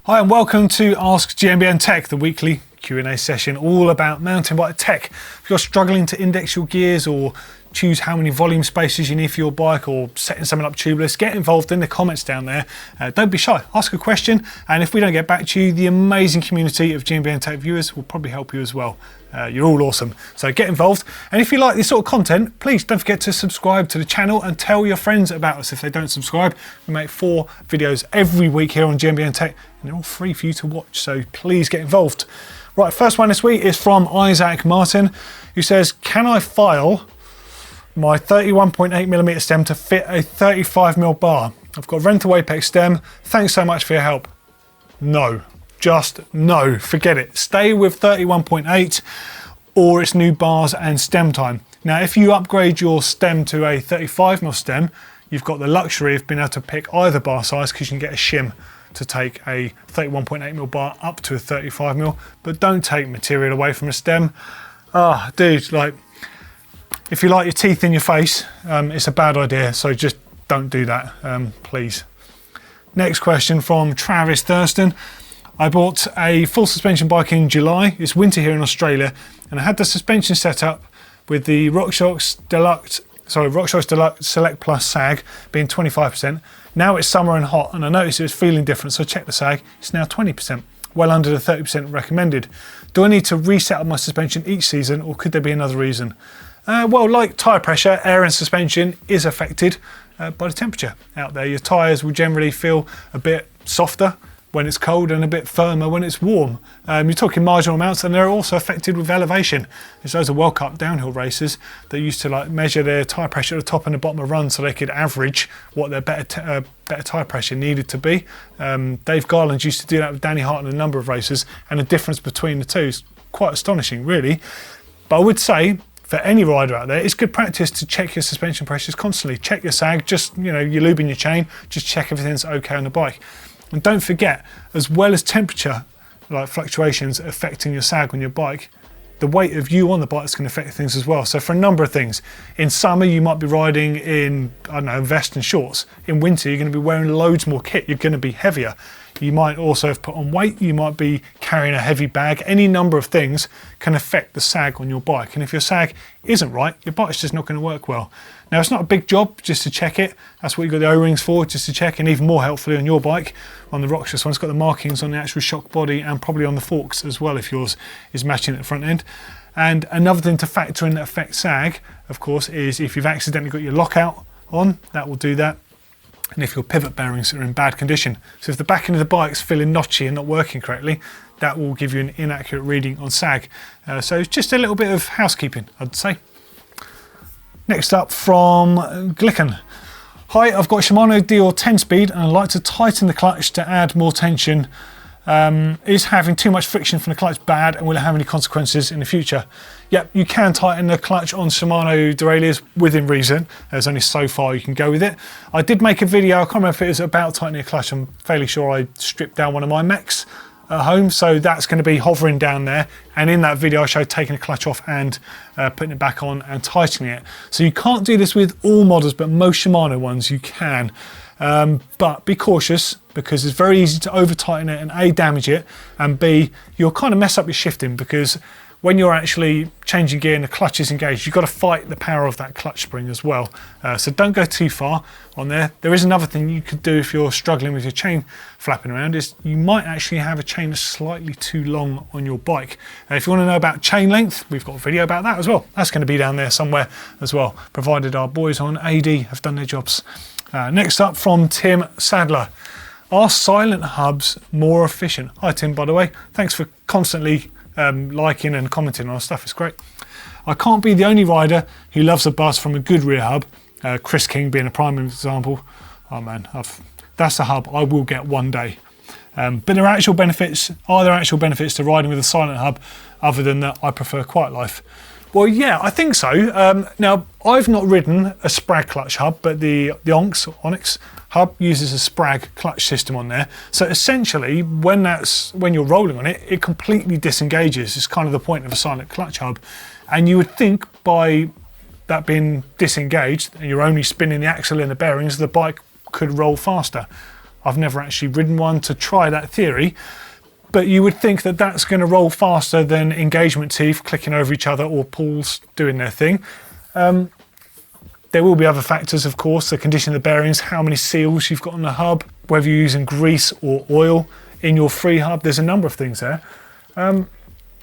Hi and welcome to Ask GMBN Tech, the weekly Q&A session all about mountain bike tech. If you're struggling to index your gears or choose how many volume spaces you need for your bike or setting something up tubeless, get involved in the comments down there. Don't be shy, ask a question, and if we don't get back to you, the amazing community of GMBN Tech viewers will probably help you as well. You're all awesome, so get involved. And if you like this sort of content, please don't forget to subscribe to the channel and tell your friends about us if they don't subscribe. We make 4 videos every week here on GMBN Tech, and they're all free for you to watch, so please get involved. Right, first one this week is from Isaac Martin, who says, can I file my 31.8mm stem to fit a 35mm bar? I've got a rental Apex stem. Thanks so much for your help. No, just no, forget it. Stay with 31.8 or it's new bars and stem time. Now, if you upgrade your stem to a 35mm stem, you've got the luxury of being able to pick either bar size because you can get a shim to take a 31.8mm bar up to a 35mm, but don't take material away from a stem. Ah, dude, like, if you like your teeth in your face, it's a bad idea, so just don't do that, please. Next question from Travis Thurston. I bought a full suspension bike in July. It's winter here in Australia, and I had the suspension set up with the RockShox Deluxe Select Plus sag being 25%. Now it's summer and hot, and I noticed it was feeling different, so I checked the sag. It's now 20%, well under the 30% recommended. Do I need to reset up my suspension each season, or could there be another reason? Well, like tyre pressure, air and suspension is affected by the temperature out there. Your tyres will generally feel a bit softer when it's cold and a bit firmer when it's warm. You're talking marginal amounts, and they're also affected with elevation. There's those of World Cup downhill racers that used to like measure their tyre pressure at the top and the bottom of runs so they could average what their better tyre pressure needed to be. Dave Garland used to do that with Danny Hart and a number of racers, and the difference between the two is quite astonishing, really. But I would say, for any rider out there, it's good practice to check your suspension pressures constantly. Check your sag, just, you know, you're lubing your chain, just check everything's okay on the bike. And don't forget, as well as temperature like fluctuations affecting your sag on your bike, the weight of you on the bike is going to affect things as well. So for a number of things, in summer you might be riding in, I don't know, vest and shorts. In winter you're going to be wearing loads more kit, you're going to be heavier. You might also have put on weight, you might be carrying a heavy bag. Any number of things can affect the sag on your bike. And if your sag isn't right, your bike's just not going to work well. Now, it's not a big job just to check it. That's what you've got the O-rings for, just to check. And even more helpfully on your bike, on the RockShox one, it's got the markings on the actual shock body and probably on the forks as well if yours is matching at the front end. And another thing to factor in that affects sag, of course, is if you've accidentally got your lockout on, that will do that. And if your pivot bearings are in bad condition. So if the back end of the bike's feeling notchy and not working correctly, that will give you an inaccurate reading on sag. So it's just a little bit of housekeeping, I'd say. Next up from Glicken. Hi, I've got a Shimano Dior 10-speed and I'd like to tighten the clutch to add more tension. Is having too much friction from the clutch bad, and will it have any consequences in the future? Yep, you can tighten the clutch on Shimano derailleurs within reason. There's only so far you can go with it. I did make a video, I can't remember if it was about tightening a clutch. I'm fairly sure I stripped down one of my mechs at home, so that's going to be hovering down there, and in that video I showed taking the clutch off and putting it back on and tightening it. So you can't do this with all models, but most Shimano ones you can. But be cautious, because it's very easy to over tighten it and A, damage it, and B, you'll kind of mess up your shifting, because when you're actually changing gear and the clutch is engaged, you've got to fight the power of that clutch spring as well. So don't go too far on there. There is another thing you could do if you're struggling with your chain flapping around, is you might actually have a chain that's slightly too long on your bike. If you want to know about chain length, we've got a video about that as well. That's going to be down there somewhere as well, provided our boys on AD have done their jobs. Next up from Tim Sadler. Are silent hubs more efficient? Hi Tim, by the way. Thanks for constantly liking and commenting on our stuff, it's great. I can't be the only rider who loves a buzz from a good rear hub, Chris King being a prime example. Oh man, that's a hub I will get one day. But are there actual benefits to riding with a silent hub, other than that I prefer quiet life? Well, yeah, I think so. Now, I've not ridden a Sprag clutch hub, but the Onyx hub uses a Sprag clutch system on there. So essentially, when you're rolling on it, it completely disengages. It's kind of the point of a silent clutch hub. And you would think by that being disengaged, and you're only spinning the axle and the bearings, the bike could roll faster. I've never actually ridden one to try that theory, but you would think that that's going to roll faster than engagement teeth clicking over each other or pulls doing their thing. There will be other factors, of course, the condition of the bearings, how many seals you've got on the hub, whether you're using grease or oil in your free hub. There's a number of things there. I'd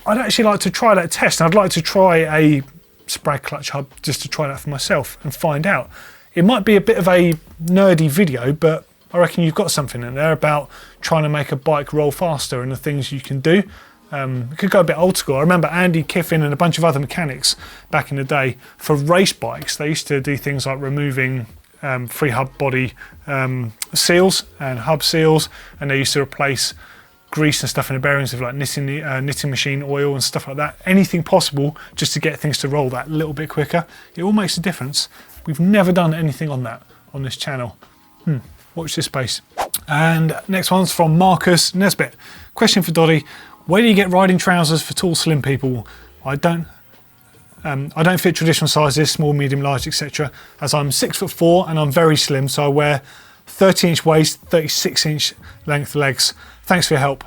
actually like to try that test, and I'd like to try a sprag clutch hub just to try that for myself and find out. It might be a bit of a nerdy video, but I reckon you've got something in there about trying to make a bike roll faster and the things you can do. It could go a bit old school. I remember Andy Kiffin and a bunch of other mechanics back in the day for race bikes. They used to do things like removing free hub body seals and hub seals, and they used to replace grease and stuff in the bearings with like knitting machine oil and stuff like that. Anything possible just to get things to roll that little bit quicker. It all makes a difference. We've never done anything on that on this channel. Watch this space. And next one's from Marcus Nesbitt. Question for Doddy. Where do you get riding trousers for tall, slim people? I don't fit traditional sizes, small, medium, large, etc. as I'm 6'4" and I'm very slim, so I wear 30-inch waist, 36-inch length legs. Thanks for your help.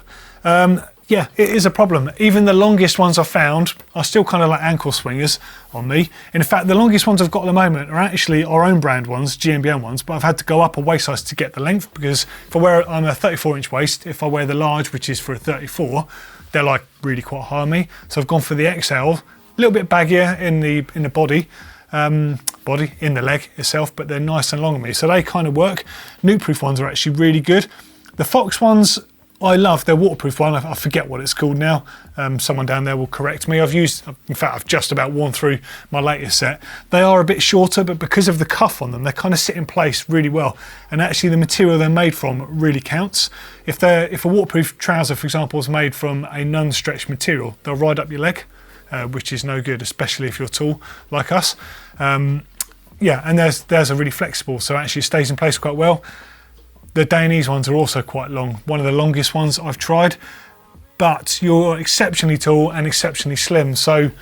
Yeah, it is a problem. Even the longest ones I've found are still kind of like ankle swingers on me. In fact, the longest ones I've got at the moment are actually our own brand ones, GMBN ones, but I've had to go up a waist size to get the length, because if I wear, I'm a 34-inch waist, if I wear the large, which is for a 34, they're like really quite high on me. So I've gone for the XL, a little bit baggier in the body, in the leg itself, but they're nice and long on me, so they kind of work. Nuke-proof ones are actually really good. The Fox ones, I love their waterproof one. I forget what it's called now. Someone down there will correct me. In fact, I've just about worn through my latest set. They are a bit shorter, but because of the cuff on them, they kind of sit in place really well. And actually the material they're made from really counts. If a waterproof trouser, for example, is made from a non-stretch material, they'll ride up your leg, which is no good, especially if you're tall like us. Yeah, and theirs are really flexible, so actually it stays in place quite well. The Dainese ones are also quite long, one of the longest ones I've tried, but you're exceptionally tall and exceptionally slim, so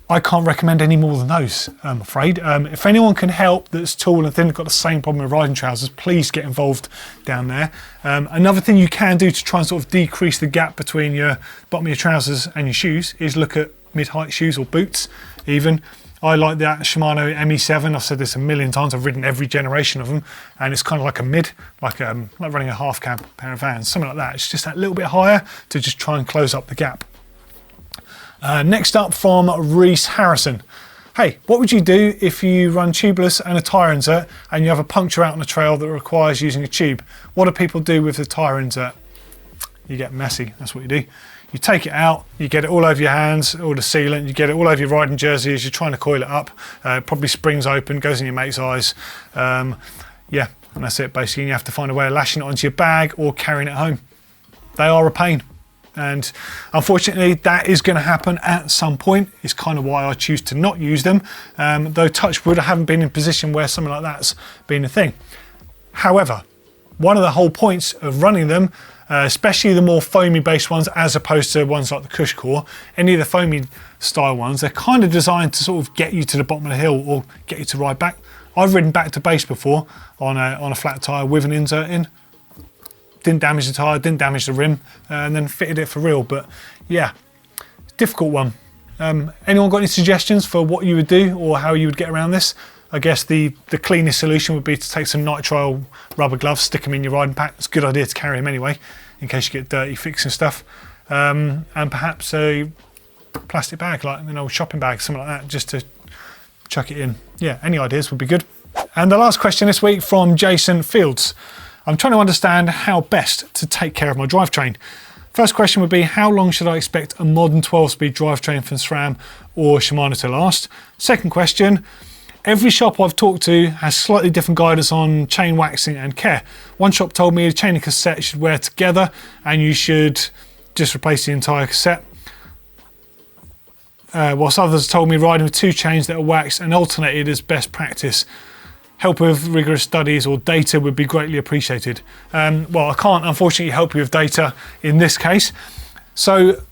I can't recommend any more than those, I'm afraid. If anyone can help that's tall and thin, got the same problem with riding trousers, please get involved down there. Another thing you can do to try and sort of decrease the gap between your bottom of your trousers and your shoes is look at mid-height shoes or boots even. I like that Shimano ME7. I've said this a million times. I've ridden every generation of them, and it's kind of like a mid, like running a half cab pair of Vans, something like that. It's just that little bit higher to just try and close up the gap. Next up from Reese Harrison. Hey, what would you do if you run tubeless and a tyre insert and you have a puncture out on a trail that requires using a tube? What do people do with the tyre insert? You get messy, that's what you do. You take it out, you get it all over your hands, all the sealant, you get it all over your riding jersey as you're trying to coil it up. It probably springs open, goes in your mate's eyes. Yeah, and that's it basically. And you have to find a way of lashing it onto your bag or carrying it home. They are a pain. And unfortunately, that is going to happen at some point. It's kind of why I choose to not use them. Though touch wood, I haven't been in a position where something like that's been a thing. However, one of the whole points of running them, especially the more foamy based ones as opposed to ones like the Cush Core, any of the foamy style ones, they're kind of designed to sort of get you to the bottom of the hill or get you to ride back. I've ridden back to base before on a flat tyre with an insert in. Didn't damage the tyre, didn't damage the rim, and then fitted it for real. But yeah, difficult one. Anyone got any suggestions for what you would do or how you would get around this? I guess the cleanest solution would be to take some nitrile rubber gloves, stick them in your riding pack. It's a good idea to carry them anyway, in case you get dirty fixing stuff. And perhaps a plastic bag, like an old shopping bag, something like that, just to chuck it in. Yeah, any ideas would be good. And the last question this week from Jason Fields. I'm trying to understand how best to take care of my drivetrain. First question would be, how long should I expect a modern 12-speed drivetrain from SRAM or Shimano to last? Second question, every shop I've talked to has slightly different guidance on chain waxing and care. One shop told me the chain and cassette should wear together and you should just replace the entire cassette. Whilst others told me riding with two chains that are waxed and alternated is best practice. Help with rigorous studies or data would be greatly appreciated. Well, I can't unfortunately help you with data in this case. So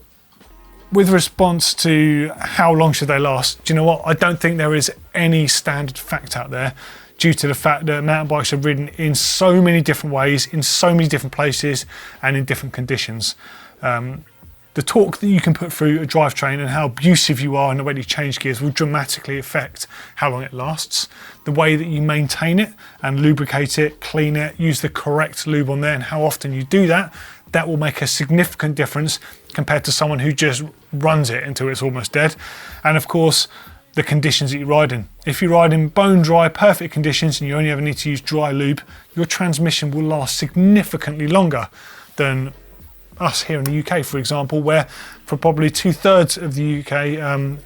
with response to how long should they last, do you know what? I don't think there is any standard fact out there. due to the fact that mountain bikes are ridden in so many different ways, in so many different places and in different conditions. The torque that you can put through a drivetrain and how abusive you are in the way you change gears will dramatically affect how long it lasts. The way that you maintain it and lubricate it, clean it, use the correct lube on there and how often you do that, that will make a significant difference compared to someone who just runs it until it's almost dead. And of course, the conditions that you ride in. If you ride in bone dry, perfect conditions and you only ever need to use dry lube, your transmission will last significantly longer than us here in the UK, for example, where for probably 2/3 of the UK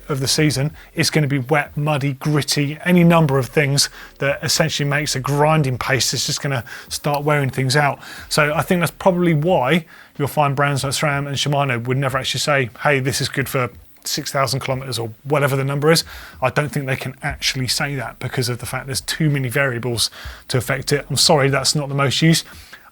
of the season, it's going to be wet, muddy, gritty, any number of things that essentially makes a grinding pace that's just going to start wearing things out. So I think that's probably why you'll find brands like SRAM and Shimano would never actually say, hey, this is good for 6,000 kilometers or whatever the number is. I don't think they can actually say that because of the fact there's too many variables to affect it. I'm sorry, that's not the most use.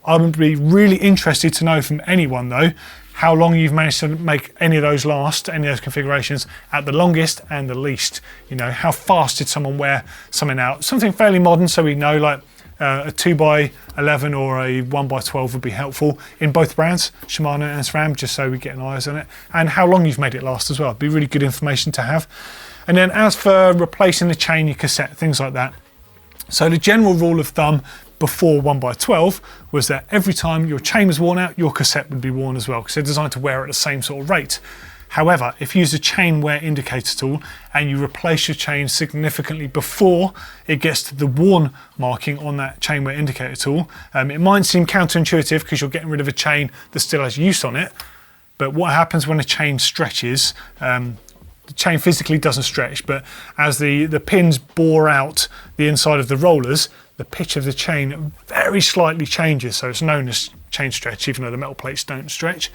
I would be really interested to know from anyone though, how long you've managed to make any of those last, any of those configurations at the longest and the least. You know, how fast did someone wear something out? Something fairly modern so we know, like a 2x11 or a 1x12 would be helpful in both brands, Shimano and SRAM, just so we get an eyes on it. And how long you've made it last as well. It'd be really good information to have. And then as for replacing the chain, your cassette, things like that. So the general rule of thumb before 1x12 was that every time your chain was worn out, your cassette would be worn as well, because they're designed to wear at the same sort of rate. However, if you use a chain wear indicator tool and you replace your chain significantly before it gets to the worn marking on that chain wear indicator tool, it might seem counterintuitive because you're getting rid of a chain that still has use on it, but what happens when a chain stretches, the chain physically doesn't stretch, but as the pins bore out the inside of the rollers, the pitch of the chain very slightly changes, so it's known as chain stretch, even though the metal plates don't stretch.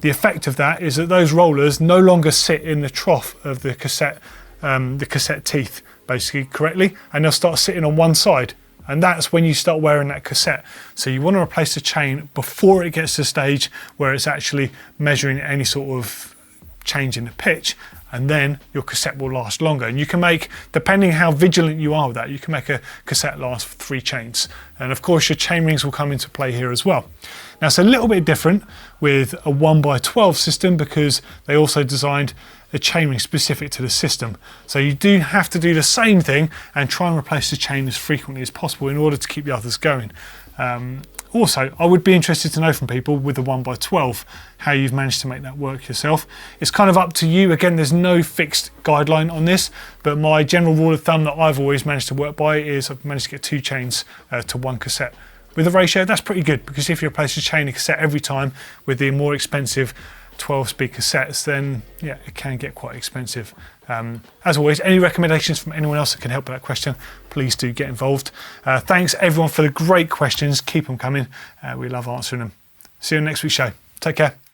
The effect of that is that those rollers no longer sit in the trough of the cassette teeth, basically correctly, and they'll start sitting on one side. And that's when you start wearing that cassette. So you want to replace the chain before it gets to the stage where it's actually measuring any sort of change in the pitch, and then your cassette will last longer. And you can make, depending how vigilant you are with that, you can make a cassette last for 3 chains. And of course your chain rings will come into play here as well. Now it's a little bit different with a 1x12 system because they also designed a chain ring specific to the system. So you do have to do the same thing and try and replace the chain as frequently as possible in order to keep the others going. Also, I would be interested to know from people with the 1x12 how you've managed to make that work yourself. It's kind of up to you. Again, there's no fixed guideline on this, but my general rule of thumb that I've always managed to work by is I've managed to get 2 chains to 1 cassette. With a ratio, that's pretty good, because if you replace a chain and cassette every time with the more expensive 12-speed cassettes, then yeah, it can get quite expensive. As always, any recommendations from anyone else that can help with that question, please do get involved. Thanks everyone for the great questions. Keep them coming. We love answering them. See you on next week's show. Take care.